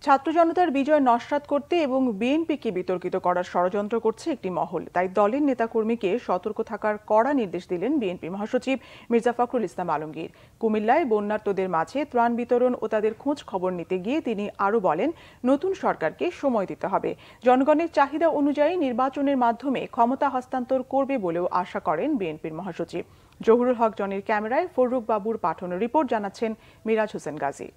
ছাত্র জনতার বিজয় নস্যাৎ করতে এবং বিএনপিকে বিতর্কিত করার ষড়যন্ত্র করছে একটি মহল, তাই দলের নেতাকর্মীকে সতর্ক থাকার কড়া নির্দেশ দিলেন বিএনপি মহাসচিব মির্জা ফখরুল ইসলাম আলমগীর। কুমিল্লায় বন্যার্তদের মাঝে ত্রাণ বিতরণ ও তাদের খোঁজ খবর নিতে গিয়ে তিনি আরও বলেন, নতুন সরকারকে সময় দিতে হবে, জনগণের চাহিদা অনুযায়ী নির্বাচনের মাধ্যমে ক্ষমতা হস্তান্তর করবে বলেও আশা করেন বিএনপির মহাসচিব। জহুরুল হক জনির ক্যামেরায় ফররুখ বাবুর পাঠানো রিপোর্ট জানাচ্ছেন মিরাজ হোসেন গাজী।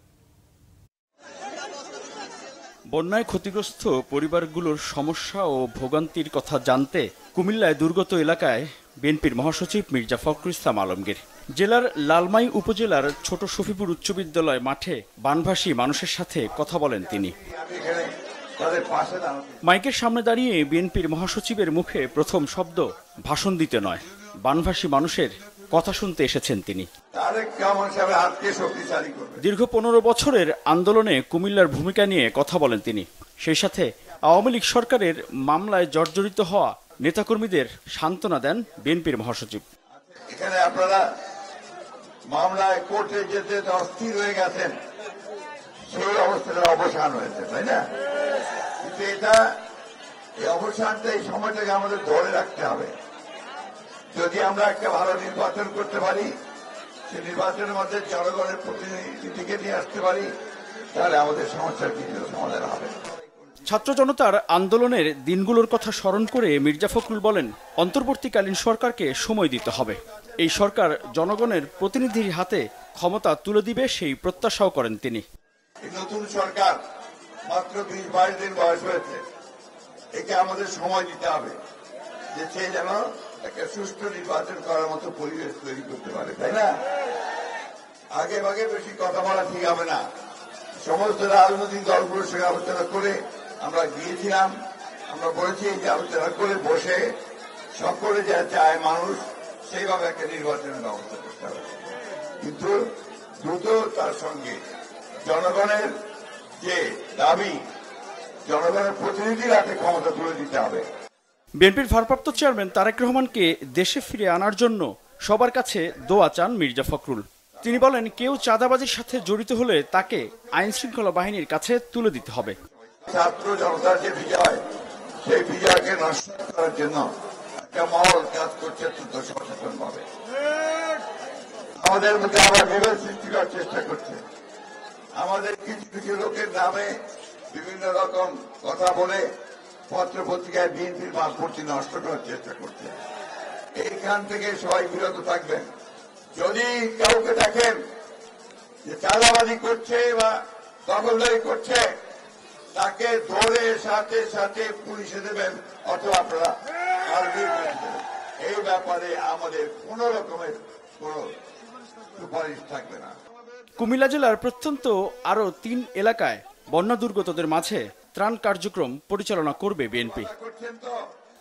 বন্যায় ক্ষতিগ্রস্ত পরিবারগুলোর সমস্যা ও ভোগান্তির কথা জানতে কুমিল্লায় দুর্গত এলাকায় বিএনপির মহাসচিব মির্জা ফখরুল ইসলাম আলমগীর। জেলার লালমাই উপজেলার ছোট শফিপুর উচ্চ বিদ্যালয় মাঠে বানভাসী মানুষের সাথে কথা বলেন তিনি। মাইকের সামনে দাঁড়িয়ে বিএনপির মহাসচিবের মুখে প্রথম শব্দ ভাষণ দিতে নয়, বানভাসী মানুষের কথা শুনতে এসেছেন তিনি। দীর্ঘ 15 বছরের আন্দোলনে কুমিল্লার ভূমিকা নিয়ে কথা বলেন তিনি। সেই সাথে আওয়ামী লীগ সরকারের মামলায় জর্জরিত হওয়া নেতাকর্মীদের সান্ত্বনা দেন বিএনপির মহাসচিব। এখানে আপনারা মামলায় কোর্টে যেতে অস্থির হয়ে গেছেন, সেই অবস্থাটার অবসান হয়েছে, তাই না? কিন্তু এই অবসানটা, এই সময়টাকে আমাদের ধরে রাখতে হবে। যদি আমরা একটা ভালো নির্বাচন করতে পারি, সেই নির্বাচনের মধ্যে জনগণের প্রতিনিধিকে নিয়ে আসতে পারি, তাহলে আমাদের সমস্যার কিছু সমাধান হবে। ছাত্র জনতার আন্দোলনের দিনগুলোর কথা স্মরণ করে মির্জা ফখরুল বলেন, অন্তর্বর্তীকালীন সরকারকে সময় দিতে হবে। এই সরকার জনগণের প্রতিনিধির হাতে ক্ষমতা তুলে দিবে, সেই প্রত্যাশাও করেন তিনি। নতুন সরকার মাত্র 20-22 দিন বয়স হয়েছে, একে আমাদের সময় দিতে হবে যে সে যেন একটা সুষ্ঠু নির্বাচন করার মতো পরিবেশ তৈরি করতে পারে, তাই না? আগে ভাগে বেশি কথা বলা ঠিক হবে না। সমস্ত রাজনৈতিক দলগুলোর সঙ্গে আলোচনা করে আমরা গিয়েছিলাম, আমরা বলেছি যে আলোচনা করে বসে সকলে যা চায় মানুষ, সেইভাবে একটা নির্বাচনের ব্যবস্থা করতে হবে। কিন্তু দ্রুত তার সঙ্গে জনগণের যে দাবি, জনগণের প্রতিনিধির হাতে ক্ষমতা তুলে দিতে হবে। বিএনপির ভারপ্রাপ্ত চেয়ারম্যান তারেক রহমানকে দেশে ফিরে আনার জন্য সবার কাছে দোয়া চান মির্জা ফখরুল। তিনি বলেন, কেউ চাঁদাবাজির সাথে জড়িত হলে তাকে আইন শৃঙ্খলা বাহিনীর কাছে তুলে দিতে হবে। ছাত্র জনতার যে বিজয়, সেই বিজয়কে নষ্ট করার জন্য একটা মহল কাজ করছে দ্রুত সচেতন ভাবে। আমাদের মধ্যে আবার বিভেদ সৃষ্টি করার চেষ্টা করছে। আমাদের কিছু কিছু লোকের নামে বিভিন্ন রকম কথা বলে পত্র পত্রিকায় বিএনপির ভাবমূর্তি নষ্ট করার চেষ্টা করছে। এইখান থেকে সবাই বিরত থাকবেন। যদি কাউকে দেখেন যে চাঁদাবাজি করছে বা দখলদারি করছে, তাকে ধরে সাথে সাথে পুলিশে দেবেন অথবা আপনারা আর্মি করে দেবেন। এই ব্যাপারে আমাদের কোন রকমের কোন সুপারিশ থাকবে না। কুমিল্লা জেলার প্রত্যন্ত আরও 3 এলাকায় বন্যা দুর্গতদের মাঝে ত্রাণ কার্যক্রম পরিচালনা করবে বিএনপি।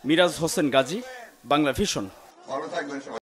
মিরাজ হোসেন গাজী, বাংলা ভিশন। ভালো থাকবেন সবাই।